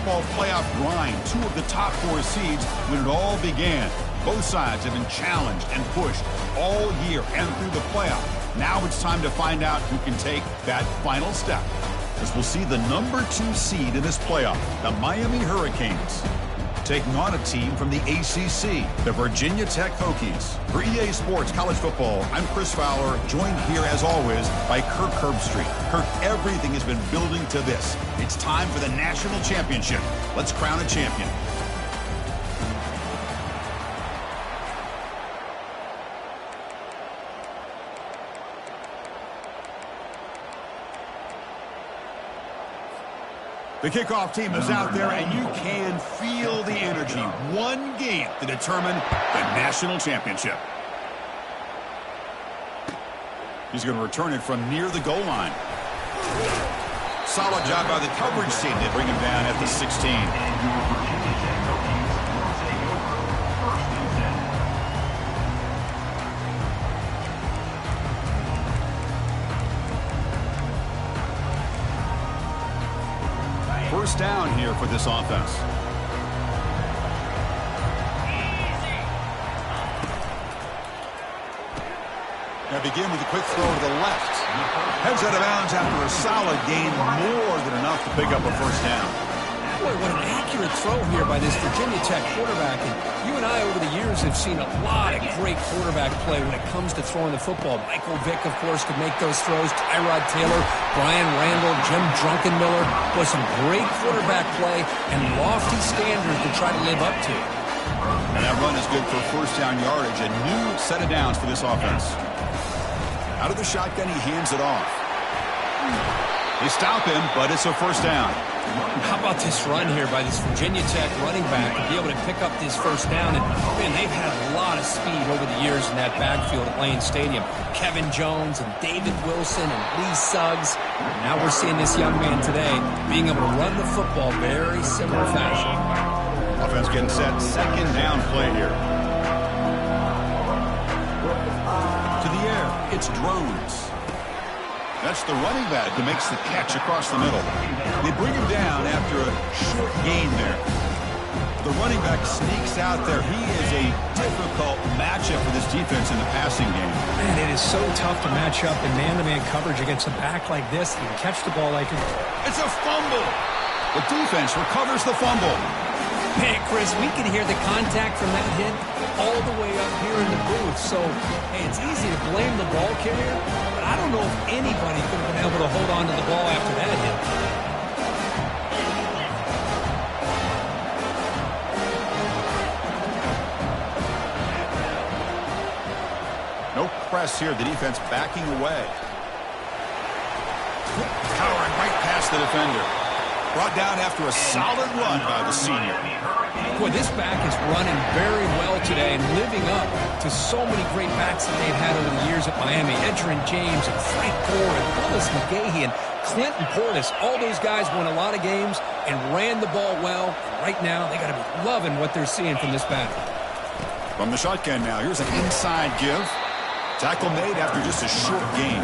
football playoff grind, 2 of the top 4 seeds when it all began. Both sides have been challenged and pushed all year and through the playoff. Now it's time to find out who can take that final step, as we'll see the number 2 seed in this playoff, the Miami Hurricanes, taking on a team from the ACC, the Virginia Tech Hokies. For EA Sports College Football, I'm Chris Fowler, joined here as always by Kirk Herbstreit. Kirk, everything has been building to this. It's time for the national championship. Let's crown a champion. The kickoff team is out there, and you can feel the energy. One game to determine the national championship. He's going to return it from near the goal line. Solid job by the coverage team. They bring him down at the 16. First down here for this offense. Now begin with a quick throw to the left. Heads out of bounds after a solid gain, more than enough to pick up a first down. Boy, what an accurate throw here by this Virginia Tech quarterback. And you and I over the years have seen a lot of great quarterback play when it comes to throwing the football. Michael Vick, of course, could make those throws. Tyrod Taylor, Brian Randall, Jim Druckenmiller. Boy, some great quarterback play and lofty standards to try to live up to. And that run is good for first down yardage. A new set of downs for this offense. Out of the shotgun, he hands it off. They stop him, but it's a first down. How about this run here by this Virginia Tech running back to be able to pick up this first down? And, man, they've had a lot of speed over the years in that backfield at Lane Stadium. Kevin Jones and David Wilson and Lee Suggs. Now we're seeing this young man today being able to run the football very similar fashion. Offense getting set. Second down play here. To the air, it's Drones. That's the running back who makes the catch across the middle. They bring him down after a short gain there. The running back sneaks out there. He is a difficult matchup for this defense in the passing game. Man, it is so tough to match up in man-to-man coverage against a back like this. You can catch the ball like it. It's a fumble. The defense recovers the fumble. Man, Chris, we can hear the contact from that hit all the way up here in the booth. So, hey, it's easy to blame the ball carrier, but I don't know if anybody could have been able to hold on to the ball after that hit. No press here. The defense backing away. Powering right past the defender. Brought down after a solid run by the senior. Boy, this back is running very well today and living up to so many great backs that they've had over the years at Miami. Edgerrin James and Frank Gore and Willis McGahee and Clinton Portis. All those guys won a lot of games and ran the ball well. And right now, they got to be loving what they're seeing from this back. From the shotgun now, here's an inside give. Tackle made after just a short gain.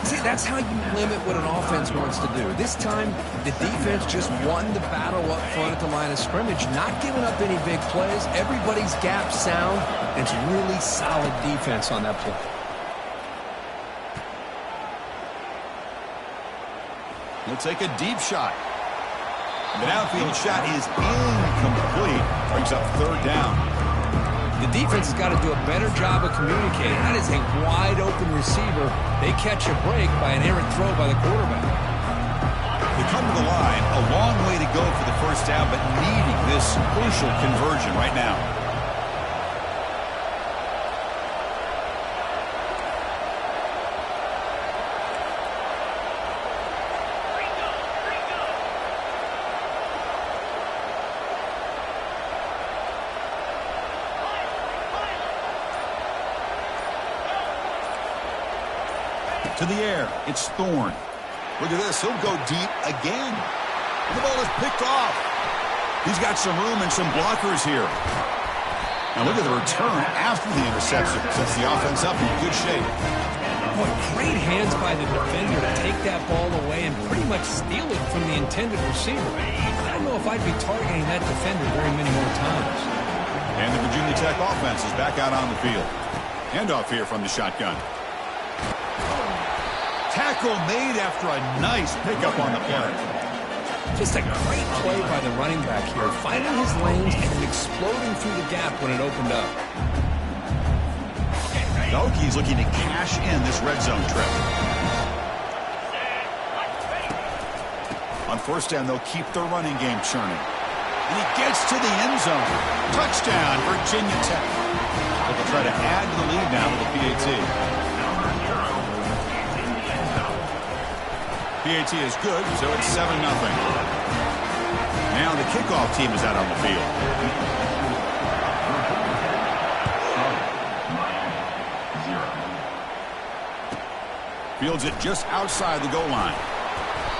See, that's how you limit what an offense wants to do. This time, the defense just won the battle up front at the line of scrimmage, not giving up any big plays. Everybody's gap sound, and it's really solid defense on that play. He'll take a deep shot. The downfield shot is incomplete. Brings up third down. The defense has got to do a better job of communicating. That is a wide-open receiver. They catch a break by an errant throw by the quarterback. They come to the line, a long way to go for the first down, but needing this crucial conversion right now. To the air, it's Thorne. Look at this, he'll go deep again. And the ball is picked off. He's got some room and some blockers here. Now look at the return after the interception. Sets the offense up in good shape. Boy, great hands by the defender to take that ball away and pretty much steal it from the intended receiver. That know if I'd be targeting that defender very many more times. And the Virginia Tech offense is back out on the field. Handoff here from the shotgun. Tackle made after a nice pickup on the play. Just a great play by the running back here, finding his lanes and then exploding through the gap when it opened up. The Hokies looking to cash in this red zone trip. On first down, they'll keep their running game churning. And he gets to the end zone. Touchdown, Virginia Tech. But they'll try to add to the lead now with the PAT. PAT is good, so it's 7-0. Now the kickoff team is out on the field. Fields it just outside the goal line.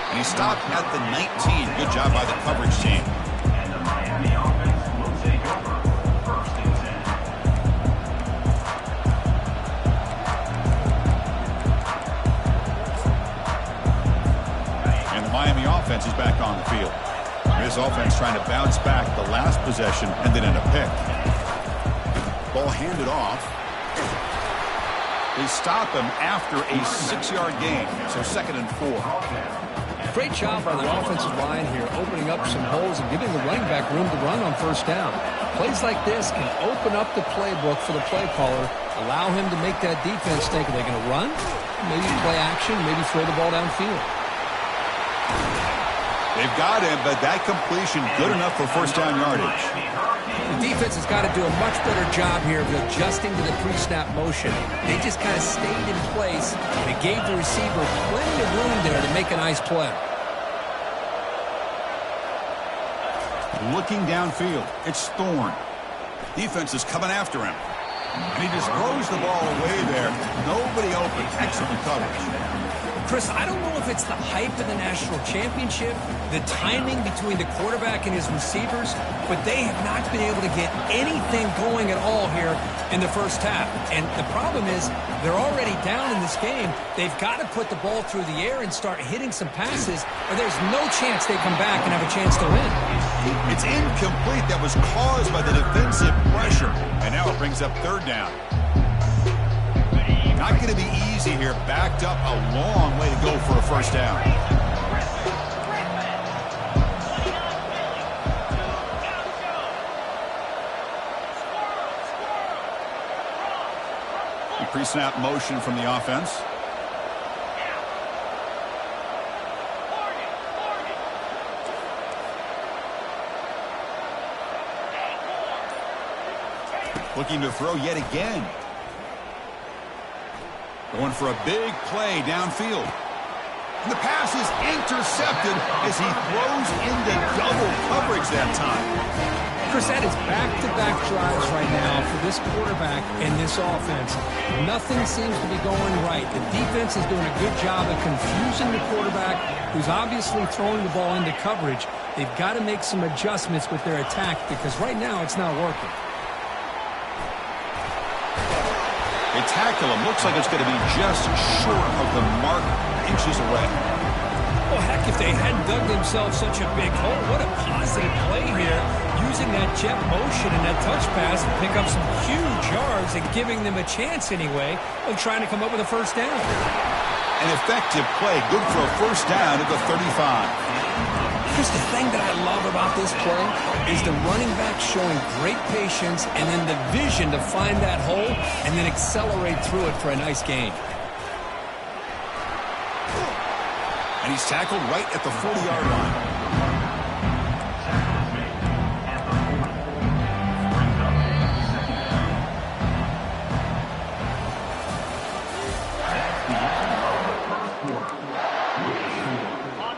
And he stopped at the 19. Good job by the coverage team. And the Miami offense will take over first and 10. And the Miami offense is back on the field. This offense trying to bounce back the last possession and then in a pick. Ball handed off. They stop him after a 6-yard gain, so 2nd and 4. Great job by the offensive line here, opening up some holes and giving the running back room to run on first down. Plays like this can open up the playbook for the play caller, allow him to make that defense think, are they going to run? Maybe play action, maybe throw the ball downfield. They've got him, but that completion good enough for first down yardage. The defense has got to do a much better job here of adjusting to the pre-snap motion. They just kind of stayed in place, and it gave the receiver plenty of room there to make a nice play. Looking downfield, it's Thorne. Defense is coming after him. And he just throws the ball away there. Nobody open. Excellent coverage. Chris, I don't know if it's the hype of the national championship, the timing between the quarterback and his receivers, but they have not been able to get anything going at all here in the first half. And the problem is they're already down in this game. They've got to put the ball through the air and start hitting some passes, or there's no chance they come back and have a chance to win. It's incomplete. That was caused by the defensive pressure. And now it brings up 3rd down. Not going to be easy here. Backed up a long way to go for a first down. Pre-snap motion from the offense. Looking to throw yet again. Going for a big play downfield. And the pass is intercepted as he throws into double coverage that time. Chris, that is back-to-back drives right now for this quarterback and this offense. Nothing seems to be going right. The defense is doing a good job of confusing the quarterback, who's obviously throwing the ball into coverage. They've got to make some adjustments with their attack because right now it's not working. They tackle him. Looks like it's going to be just short of the mark, inches away. Well, heck, if they hadn't dug themselves such a big hole, what a positive play here, using that jet motion and that touch pass to pick up some huge yards and giving them a chance anyway of trying to come up with a first down. An effective play, good for a first down at the 35. Chris, the thing that I love about this play is the running back showing great patience and then the vision to find that hole and then accelerate through it for a nice gain. And he's tackled right at the 40-yard line.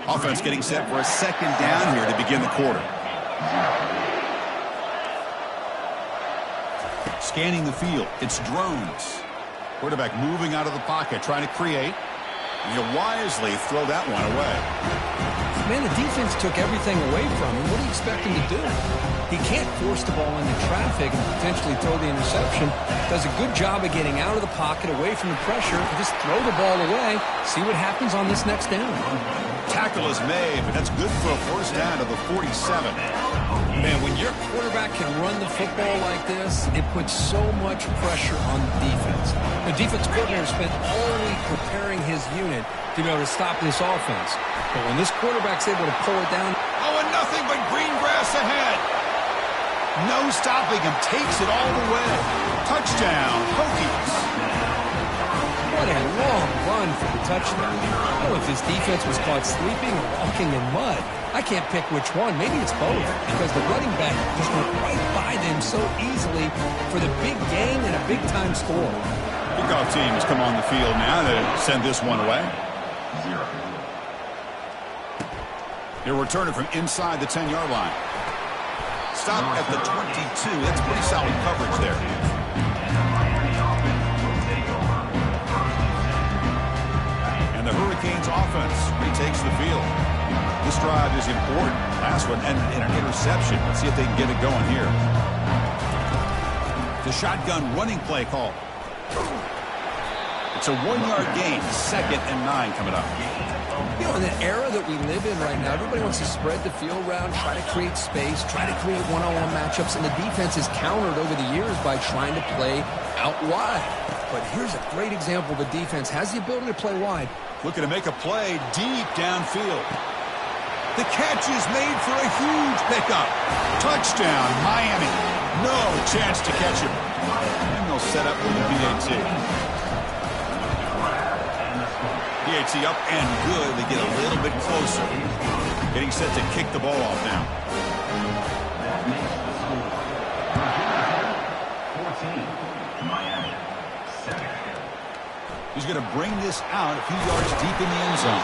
Offense getting set for a 2nd down here to begin the quarter. Scanning the field, it's drones. Quarterback moving out of the pocket, trying to create. And he'll wisely throw that one away. Man, the defense took everything away from him. What do you expect him to do? He can't force the ball into traffic and potentially throw the interception. Does a good job of getting out of the pocket, away from the pressure, and just throw the ball away. See what happens on this next down. Tackle is made, but that's good for a first down to the 47. Man, when your quarterback can run the football like this, it puts so much pressure on the defense. The defense coordinator spent all week preparing his unit to be able to stop this offense. But when this quarterback's able to pull it down... Oh, and nothing but green grass ahead. No stopping him. Takes it all the way. Touchdown, Hokies. What a long run for the touchdown. I don't know if this defense was caught sleeping or walking in mud. I can't pick which one. Maybe it's both, because the running back just went right by them so easily for the big gain and a big-time score. Kickoff team has come on the field now to send this one away. He'll return it from inside the 10-yard line. Stop at the 22. That's pretty solid coverage there. And the Hurricanes offense retakes the field. This drive is important. Last one and an interception. Let's see if they can get it going here. The shotgun running play call. It's a 1-yard gain. 2nd and 9 coming up. You know, in the era that we live in right now, everybody wants to spread the field around, try to create space, try to create one-on-one matchups, and the defense is countered over the years by trying to play out wide. But here's a great example. The defense has the ability to play wide. Looking to make a play deep downfield. The catch is made for a huge pickup. Touchdown, Miami. No chance to catch him. And they'll set up with the PAT. PAT up and good. They get a little bit closer. Getting set to kick the ball off now. 14, Miami. He's going to bring this out a few yards deep in the end zone.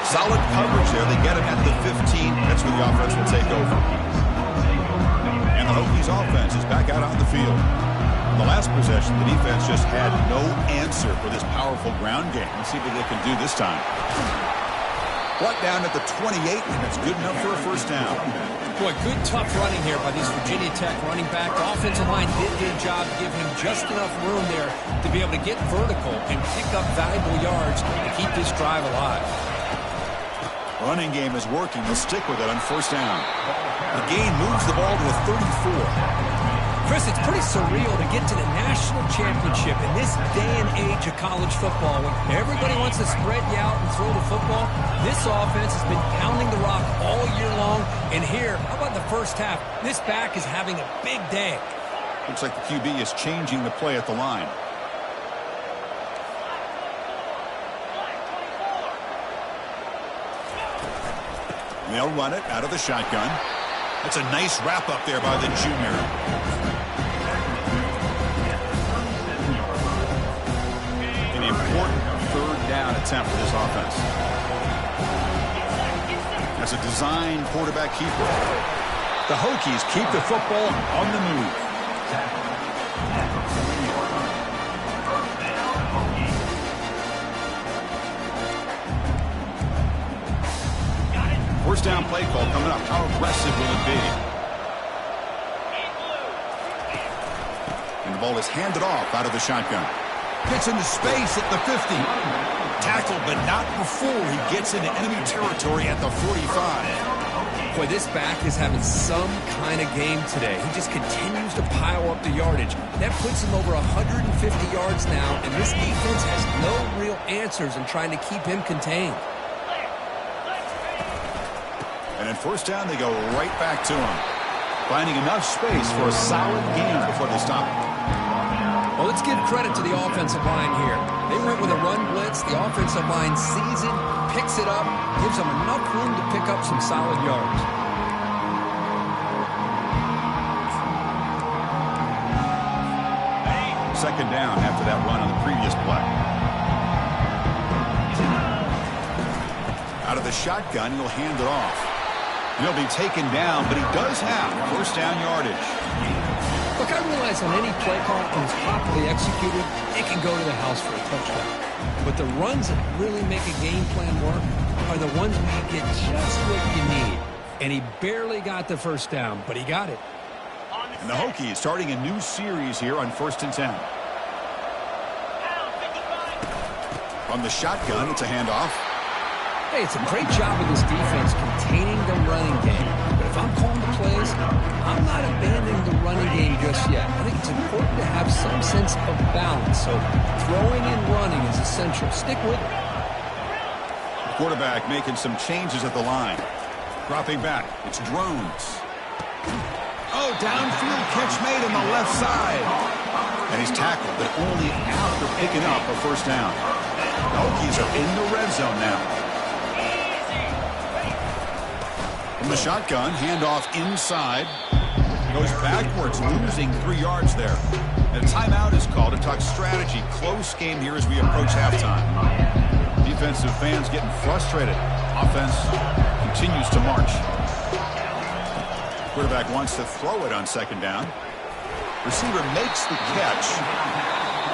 Solid coverage there. They get him at the 15. That's where the offense will take over. And the Hokies offense is back out on the field. On the last possession, the defense just had no answer for this powerful ground game. Let's see what they can do this time. Brought down at the 28, and that's good enough for a first down. Boy, good tough running here by these Virginia Tech running back. The offensive line did their job to give him just enough room there to be able to get vertical and pick up valuable yards to keep this drive alive. Running game is working. They'll stick with it on first down. The gain moves the ball to a 34. Chris, it's pretty surreal to get to the national championship in this day and age of college football when everybody wants to spread you out and throw the football. This offense has been pounding the rock all year long. And here, how about the first half? This back is having a big day. Looks like the QB is changing the play at the line. They'll run it out of the shotgun. That's a nice wrap up there by the junior. An important third down attempt for this offense. As a design quarterback keeper. The Hokies keep the football on the move. First down play call coming up. How aggressive will it be? And the ball is handed off out of the shotgun. Gets into space at the 50. Tackled, but not before he gets into enemy territory at the 45. Boy, this back is having some kind of game today. He just continues to pile up the yardage. That puts him over 150 yards now, and this defense has no real answers in trying to keep him contained. And at first down, they go right back to him. Finding enough space for a solid gain before they stop him. Well, let's give credit to the offensive line here. They went with a run blitz. The offensive line sees it, picks it up, gives them enough room to pick up some solid yards. Second down after that run on the previous play. Out of the shotgun, he'll hand it off. He'll be taken down, but he does have first down yardage. Look, I realize on any play call that is properly executed, it can go to the house for a touchdown. But the runs that really make a game plan work are the ones where you get just what you need. And he barely got the first down, but he got it. And the Hokies starting a new series here on 1st and 10. From the shotgun, it's a handoff. Hey, it's a great job of this defense containing the running game. But if I'm calling the plays, I'm not abandoning the running game just yet. I think it's important to have some sense of balance. So throwing and running is essential. Stick with it. Quarterback making some changes at the line. Dropping back. It's drones. Oh, downfield catch made on the left side. And he's tackled, but only after picking up a first down. The Hokies are in the red zone now. From the shotgun, handoff inside. Goes backwards, losing 3 yards there. And a timeout is called to talk strategy. Close game here as we approach halftime. Defensive fans getting frustrated. Offense continues to march. Quarterback wants to throw it on second down. Receiver makes the catch.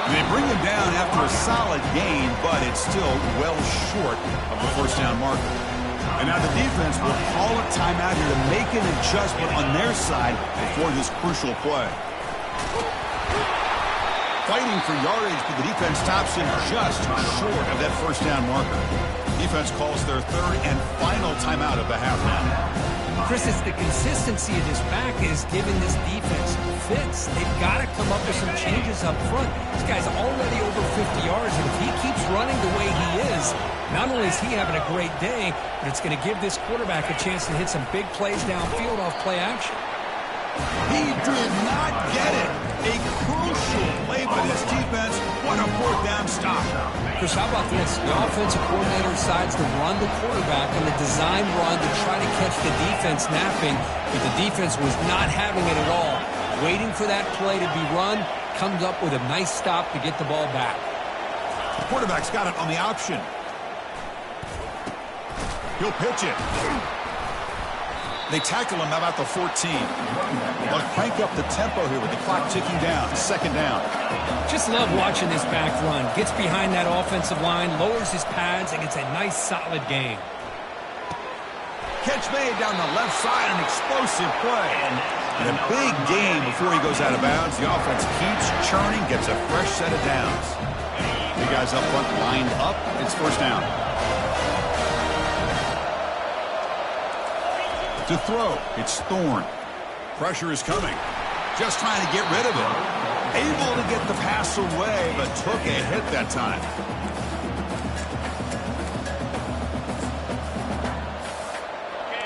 They bring him down after a solid gain, but it's still well short of the first down marker. And now the defense will call a timeout here to make an adjustment on their side before this crucial play. Fighting for yardage, but the defense stops him just short of that first down marker. Defense calls their third and final timeout of the half now. Chris, it's the consistency of this back is giving this defense fits. They've got to come up with some changes up front. This guy's already over 50 yards, and if he keeps running the way he is, not only is he having a great day, but it's going to give this quarterback a chance to hit some big plays downfield off play action. He did not get it. A crucial play by this defense. What a fourth down stop. Chris, how about this? The offensive coordinator decides to run the quarterback on the design run to try to catch the defense napping, but the defense was not having it at all. Waiting for that play to be run, comes up with a nice stop to get the ball back. The quarterback's got it on the option. He'll pitch it. They tackle him about the 14. They'll crank up the tempo here with the clock ticking down. Second down. Just love watching this back run. Gets behind that offensive line, lowers his pads, and gets a nice solid gain. Catch made down the left side, an explosive play. And a big gain before he goes out of bounds. The offense keeps churning, gets a fresh set of downs. The guys up front lined up. It's first down. To throw, it's Thorne. Pressure is coming. Just trying to get rid of it. Able to get the pass away, but took a hit that time.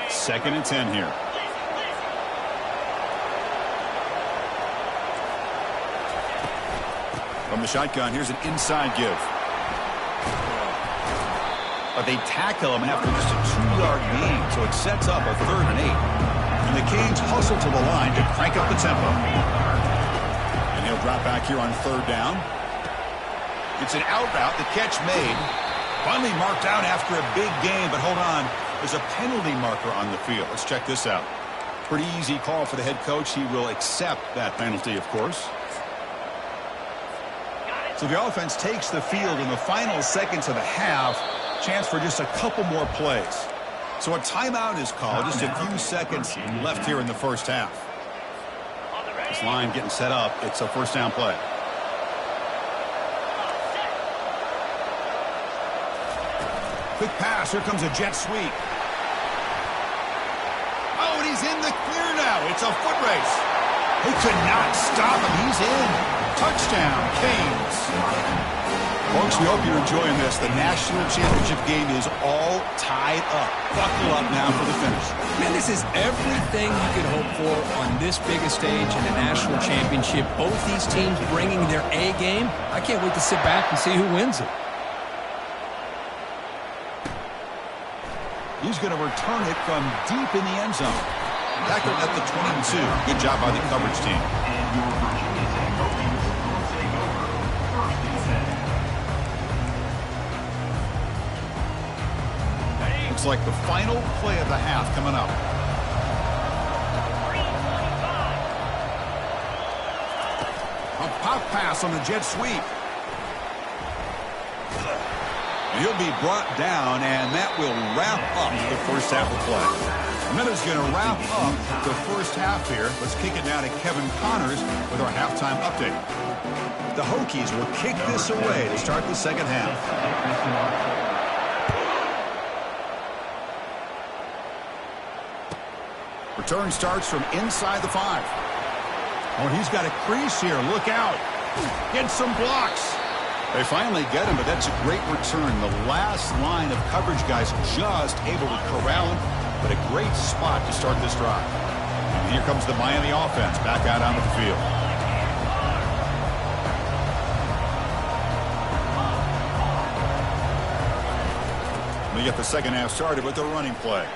Second and 10 here. From the shotgun, here's an inside give. But they tackle him after just a 2-yard gain, so it sets up a 3rd and 8. And the Canes hustle to the line to crank up the tempo. And he'll drop back here on 3rd down. It's an out route, the catch made. Finally marked out after a big gain, but hold on. There's a penalty marker on the field. Let's check this out. Pretty easy call for the head coach. He will accept that penalty, of course. So the offense takes the field in the final seconds of the half. Chance for just a couple more plays. So a timeout is called. Just a few seconds left here in the first half. This line getting set up. It's a first down play. Quick pass. Here comes a jet sweep. Oh, and he's in the clear now. It's a foot race. He could not stop him. He's in. Touchdown, Canes. Folks, we hope you're enjoying this. The national championship game is all tied up. Buckle up now for the finish. Man, this is everything you could hope for on this biggest stage in the national championship. Both these teams bringing their A game. I can't wait to sit back and see who wins it. He's going to return it from deep in the end zone. Tackled at the 22. Good job by the coverage team. Looks like the final play of the half coming up. A pop pass on the jet sweep. He'll be brought down, and that will wrap up the first half of play. And that is going to wrap up the first half here. Let's kick it now to Kevin Connors with our halftime update. The Hokies will kick this away to start the second half. Return starts from inside the 5. Oh, he's got a crease here. Look out. Get some blocks. They finally get him, but that's a great return. The last line of coverage guys just able to corral him, but a great spot to start this drive. And here comes the Miami offense back out onto the field. We get the second half started with the running play.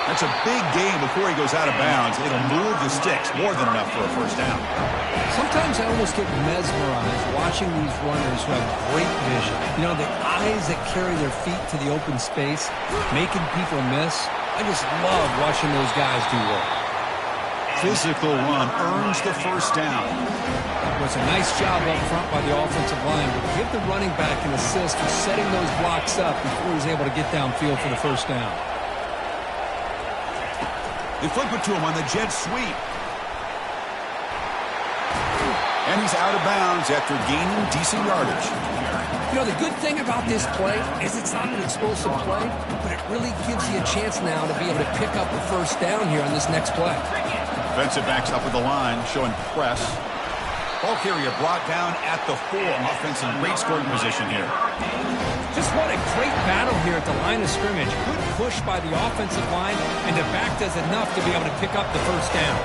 That's a big gain before he goes out of bounds. It'll move the sticks more than enough for a first down. Sometimes I almost get mesmerized watching these runners who have great vision. You know, the eyes that carry their feet to the open space, making people miss. I just love watching those guys do work. Physical run earns the first down. It was a nice job up front by the offensive line, but give the running back an assist for setting those blocks up before he's able to get downfield for the first down. They flip it to him on the jet sweep. And he's out of bounds after gaining decent yardage. You know, the good thing about this play is it's not an explosive play, but it really gives you a chance now to be able to pick up the first down here on this next play. Defensive backs up with the line, showing press. Ball carrier brought down at the 4. Offense in great scoring position here. Just what a great battle here at the line of scrimmage. Good push by the offensive line, and the back does enough to be able to pick up the first down.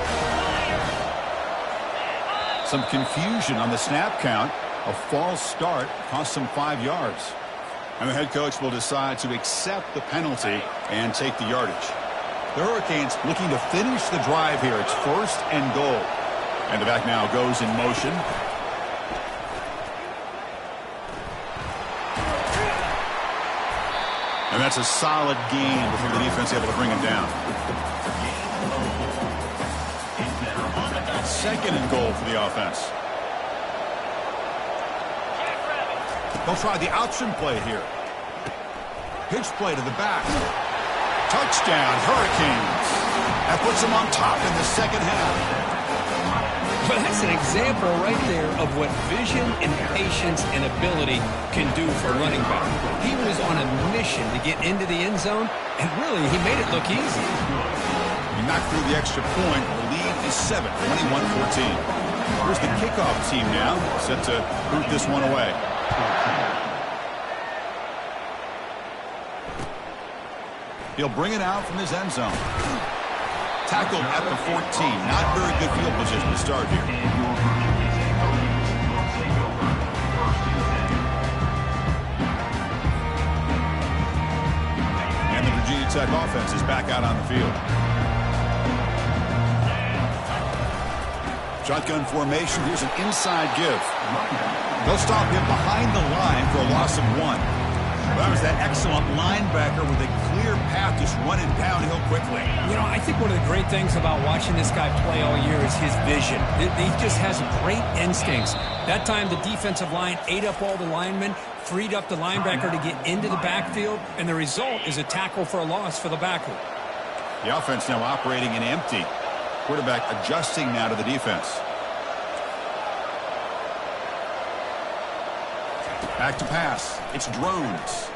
Some confusion on the snap count. A false start cost them 5 yards. And the head coach will decide to accept the penalty and take the yardage. The Hurricanes looking to finish the drive here. It's 1st and goal. And the back now goes in motion. And that's a solid gain before the defense able to bring him down. 2nd and goal for the offense. They'll try the option play here. Pitch play to the back. Touchdown, Hurricanes. That puts them on top in the second half. But that's an example right there of what vision and patience and ability can do for a running back. He was on a mission to get into the end zone, and really, he made it look easy. He knocked through the extra point. The lead is 7, 21-14. Here's the kickoff team now, set to boot this one away. He'll bring it out from his end zone. Tackled at the 14. Not very good field position to start here. And the Virginia Tech offense is back out on the field. Shotgun formation. Here's an inside give. They'll stop him behind the line for a loss of 1. That was that excellent linebacker with a clear path just running downhill quickly. You know, I think one of the great things about watching this guy play all year is his vision. He just has great instincts. That time the defensive line ate up all the linemen, freed up the linebacker to get into the backfield, and the result is a tackle for a loss for the backer. The offense now operating in empty. Quarterback adjusting now to the defense. Back to pass. It's drones.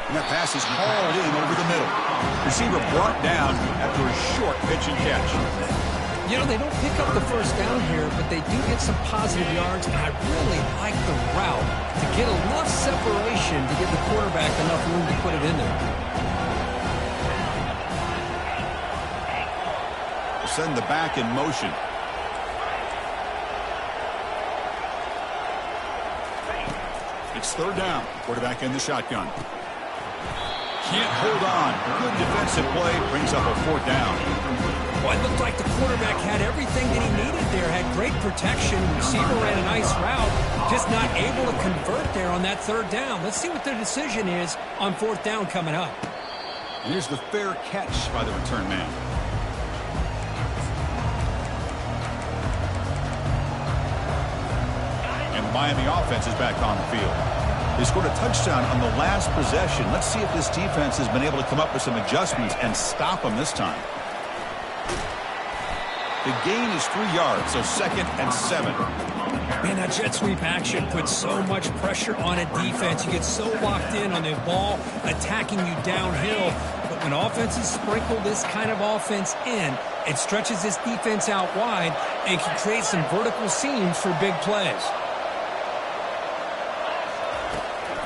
And that pass is hauled in over the middle. Receiver brought down after a short pitch and catch. You know, they don't pick up the first down here, but they do get some positive yards, and I really like the route to get enough separation to give the quarterback enough room to put it in there. Send the back in motion. It's 3rd down. Quarterback in the shotgun. Can't hold on. Good defensive play. Brings up a 4th down. Well, it looked like the quarterback had everything that he needed there. Had great protection. Receiver ran a nice route. Just not able to convert there on that 3rd down. Let's see what their decision is on 4th down coming up. And here's the fair catch by the return man. Miami offense is back on the field. They scored a touchdown on the last possession. Let's see if this defense has been able to come up with some adjustments and stop them this time. The gain is 3 yards, so 2nd and 7. Man, that jet sweep action puts so much pressure on a defense. You get so locked in on the ball attacking you downhill. But When offenses sprinkle this kind of offense in, it stretches this defense out wide and can create some vertical seams for big plays.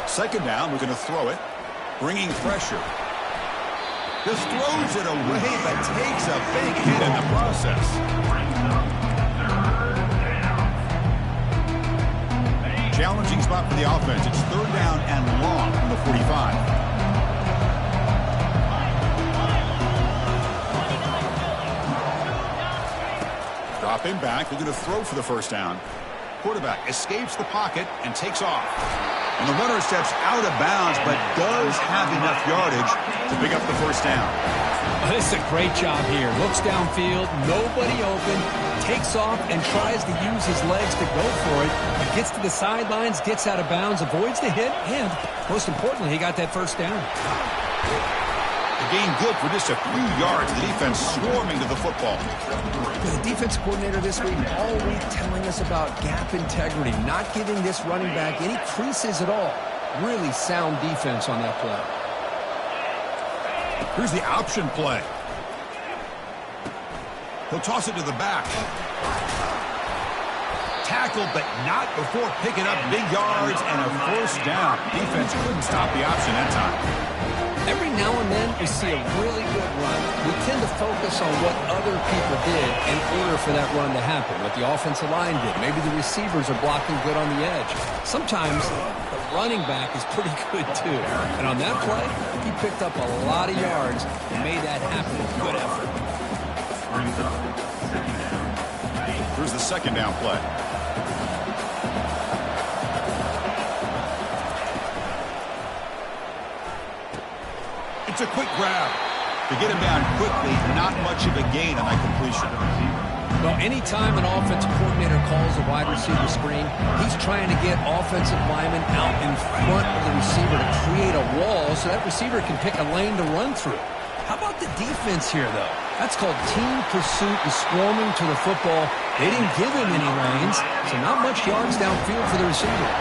Second down, we're going to throw it. Bringing pressure. Just throws it away, but takes a big hit in the process. Challenging spot for the offense. It's third down and long from the 45. Dropping back. They're going to throw for the first down. Quarterback escapes the pocket and takes off. And the runner steps out of bounds, but does have enough yardage to pick up the first down. Well, this is a great job here. Looks downfield, nobody open, takes off and tries to use his legs to go for it. He gets to the sidelines, gets out of bounds, avoids the hit, and most importantly, he got that first down. The gain good for just a few yards. The defense swarming to the football. The defense coordinator this week all week telling us about gap integrity, not giving this running back any creases at all. Really sound defense on that play. Here's the option play. He'll toss it to the back. Tackled, but not before picking up big yards and a first down. Defense couldn't stop the option that time. Every now and then we see a really good run. We tend to focus on what other people did in order for that run to happen, what the offensive line did. Maybe the receivers are blocking good on the edge. Sometimes the running back is pretty good too. And on that play, he picked up a lot of yards and made that happen with good effort. Here's the second down play. It's a quick grab. To get him down quickly, not much of a gain on that completion. Well, anytime an offensive coordinator calls a wide receiver screen, he's trying to get offensive linemen out in front of the receiver to create a wall so that receiver can pick a lane to run through. How about the defense here, though? That's called team pursuit and swarming to the football. They didn't give him any lanes, so not much yards downfield for the receiver.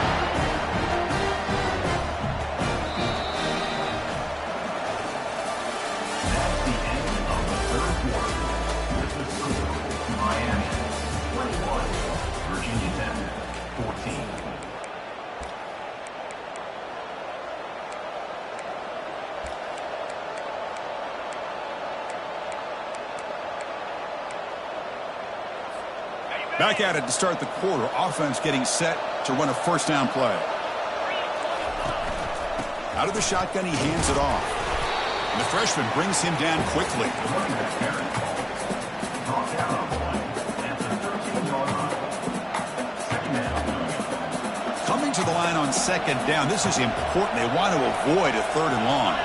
Back at it to start the quarter. Offense getting set to run a first down play. Out of the shotgun, he hands it off. And the freshman brings him down quickly. Coming to the line on second down. This is important. They want to avoid a third and long.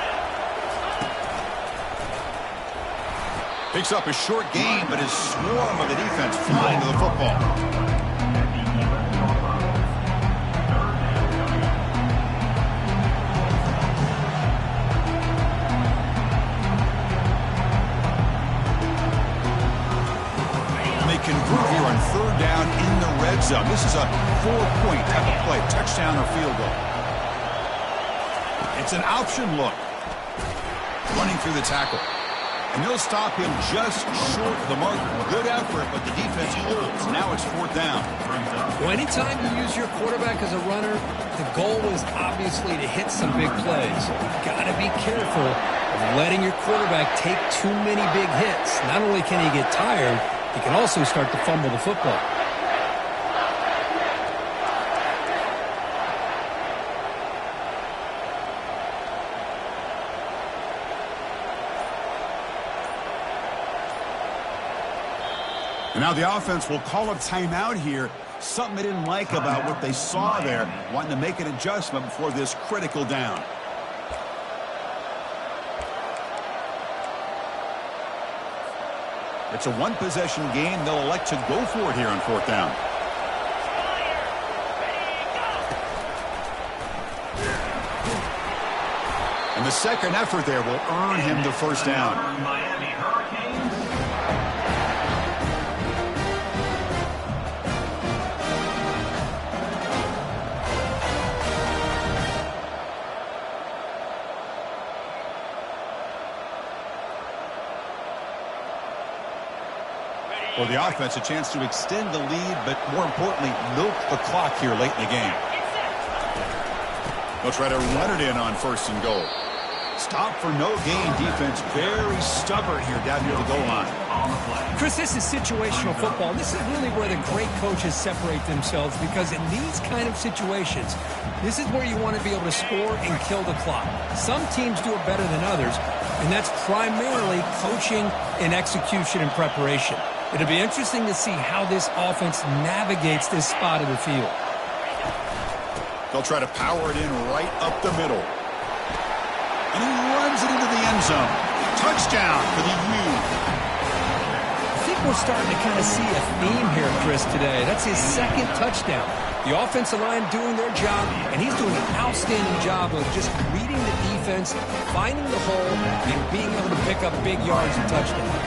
Picks up a short gain, but his swarm of the defense flying to the football. And they convert here on third down in the red zone. This is a 4-point type of play, touchdown or field goal. It's an option look. Running through the tackle. And they'll stop him just short of the mark. Good effort, but the defense holds. Now it's fourth down. Well, anytime you use your quarterback as a runner, the goal is obviously to hit some big plays. You've got to be careful of letting your quarterback take too many big hits. Not only can he get tired, he can also start to fumble the football. And now the offense will call a timeout here. Something they didn't like about what they saw there. Wanting to make an adjustment before this critical down. It's a one-possession game. They'll elect to go for it here on fourth down. And the second effort there will earn him the first down. For the offense, a chance to extend the lead, but more importantly, milk the clock here late in the game. They'll try to run it in on 1st and goal. Stop for no gain defense. Very stubborn here down near the goal line. Chris, this is situational football. This is really where the great coaches separate themselves, because in these kind of situations, this is where you want to be able to score and kill the clock. Some teams do it better than others, and that's primarily coaching and execution and preparation. It'll be interesting to see how this offense navigates this spot of the field. They'll try to power it in right up the middle. And he runs it into the end zone. Touchdown for the U. I think we're starting to kind of see a theme here, Chris, today. That's his 2nd touchdown. The offensive line doing their job, and he's doing an outstanding job of just reading the defense, finding the hole, and being able to pick up big yards and touchdowns.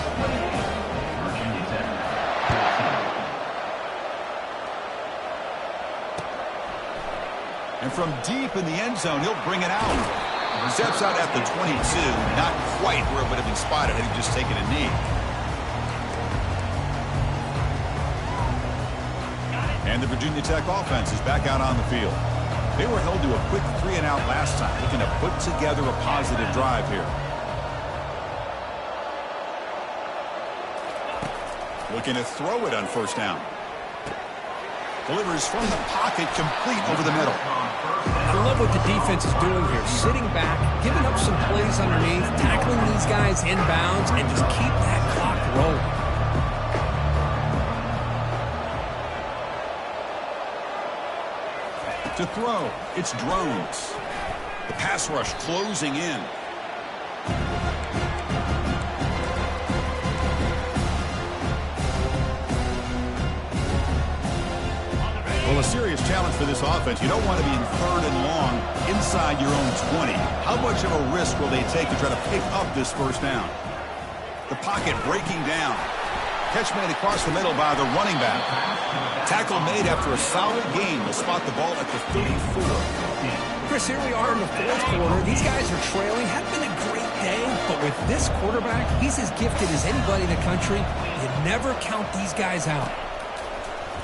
And from deep in the end zone, he'll bring it out. He steps out at the 22, not quite where it would have been spotted had he just taken a knee. And the Virginia Tech offense is back out on the field. They were held to a quick 3-and-out last time, looking to put together a positive drive here. Looking to throw it on 1st down. Delivers from the pocket, complete over the middle. I love what the defense is doing here. Sitting back, giving up some plays underneath, tackling these guys inbounds, and just keep that clock rolling. To throw, it's Drones. The pass rush closing in. Well, a serious challenge for this offense. You don't want to be in 3rd and long inside your own 20. How much of a risk will they take to try to pick up this 1st down? The pocket breaking down. Catch made across the middle by the running back. Tackle made after a solid gain. They'll spot the ball at the 34. Chris, here we are in the 4th quarter. These guys are trailing. Hadn't been a great day, but with this quarterback, he's as gifted as anybody in the country. You never count these guys out.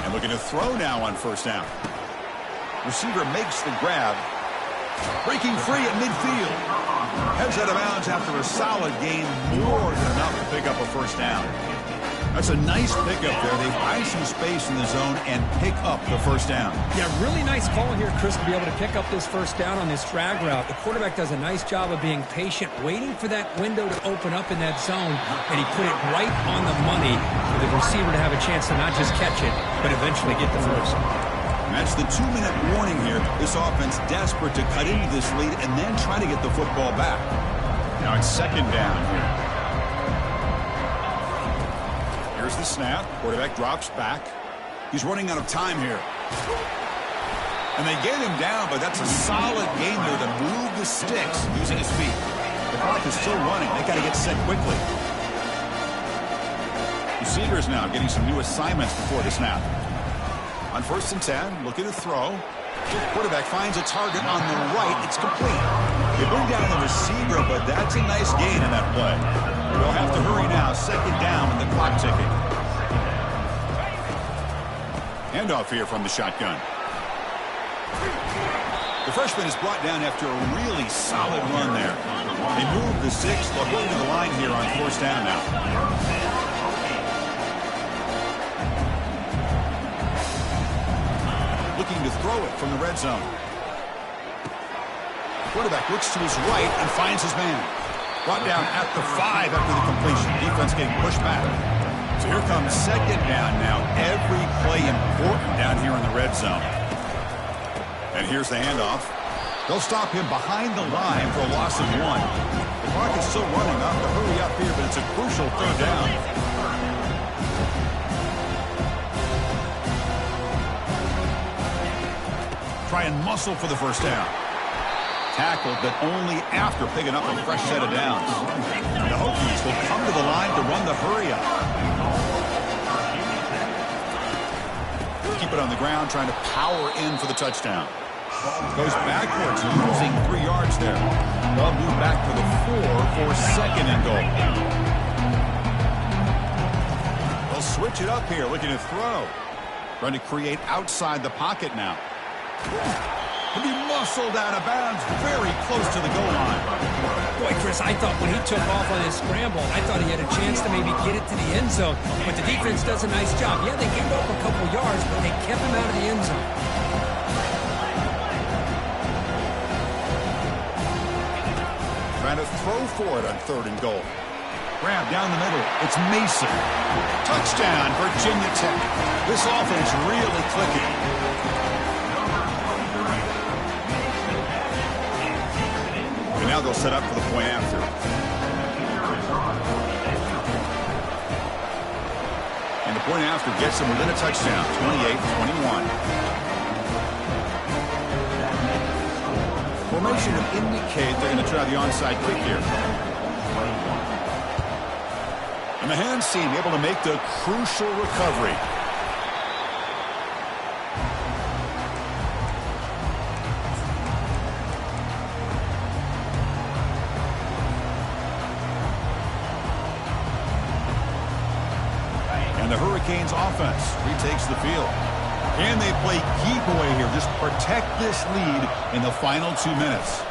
And looking to throw now on 1st down. Receiver makes the grab. Breaking free at midfield. Heads out of bounds after a solid gain. More than enough to pick up a 1st down. That's a nice pickup there. They find some space in the zone and pick up the 1st down. Yeah, really nice call here, Chris, to be able to pick up this 1st down on this drag route. The quarterback does a nice job of being patient, waiting for that window to open up in that zone, and he put it right on the money for the receiver to have a chance to not just catch it, but eventually get the 1st. That's the 2-minute warning here. This offense desperate to cut into this lead and then try to get the football back. Now it's 2nd down here. Here's the snap. Quarterback drops back. He's running out of time here. And they get him down, but that's a solid game there to move the sticks using his feet. The clock is still running. They got to get set quickly. Receivers now getting some new assignments before the snap. On 1st and 10, looking to throw. Quarterback finds a target on the right. It's complete. They bring down the receiver, but that's a nice gain in that play. They'll have to hurry now. 2nd down with the clock ticking. Handoff here from the shotgun. The freshman is brought down after a really solid run there. They move the 6. They'll go to the line here on 1st down now. Looking to throw it from the red zone. Quarterback looks to his right and finds his man. Brought down at the 5 after the completion. Defense getting pushed back. So here comes 2nd down now. Every play important down here in the red zone. And here's the handoff. They'll stop him behind the line for a loss of 1. The clock is still running. Off to hurry up here, but it's a crucial 3rd down. Try and muscle for the 1st down. Tackled, but only after picking up a fresh set of downs. The Hokies will come to the line to run the hurry-up. Keep it on the ground, trying to power in for the touchdown. Goes backwards, losing 3 yards there. They'll move back to the 4 for 2nd and goal. They'll switch it up here, looking to throw. Trying to create outside the pocket now. To be muscled out of bounds, very close to the goal line. Boy, Chris, I thought when he took off on his scramble, I thought he had a chance to maybe get it to the end zone. But the defense does a nice job. Yeah, they gave up a couple yards, but they kept him out of the end zone. Trying to throw for it on 3rd and goal. Grab down the middle. It's Mason. Touchdown, Virginia Tech. This offense really clicking. And now they'll set up for the point after. And the point after gets them within a touchdown, 28-21. Formation would indicate they're going to try the onside kick here. And the hands team able to make the crucial recovery. And the Hurricanes offense retakes the field. And they play key boy here. Just protect this lead in the final 2 minutes.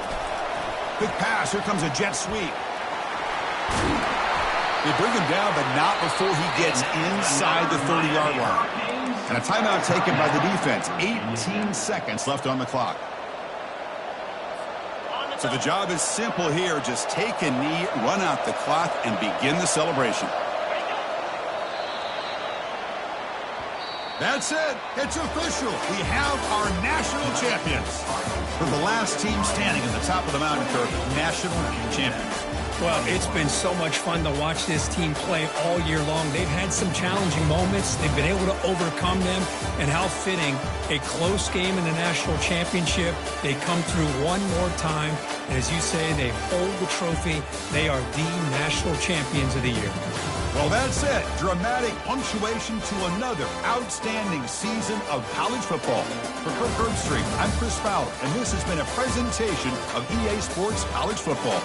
Big pass. Here comes a jet sweep. They bring him down, but not before he gets inside the 30-yard line. And a timeout taken by the defense. 18 seconds left on the clock. So the job is simple here. Just take a knee, run out the clock, and begin the celebration. That's it. It's official. We have our national champions. For the last team standing at the top of the mountain, Kirk, national champions. Well, it's been so much fun to watch this team play all year long. They've had some challenging moments. They've been able to overcome them. And how fitting, a close game in the national championship. They come through one more time. And as you say, they hold the trophy. They are the national champions of the year. Well, that's it. Dramatic punctuation to another outstanding season of college football. For Kirk Herbstreit, I'm Chris Fowler, and this has been a presentation of EA Sports College Football.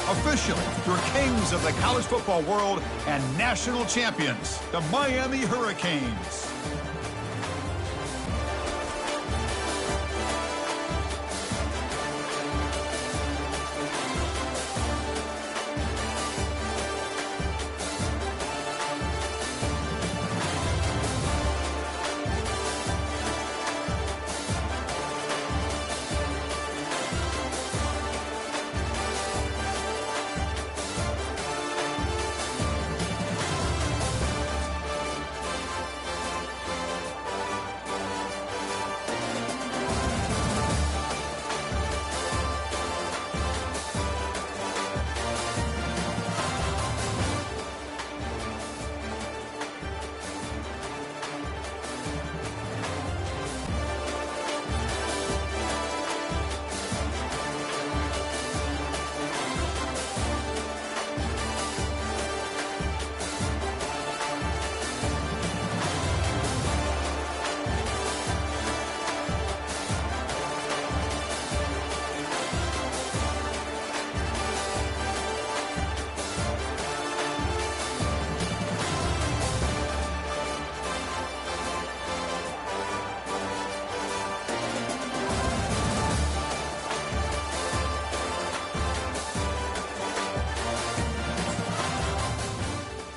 Officially, your kings of the college football world and national champions, the Miami Hurricanes.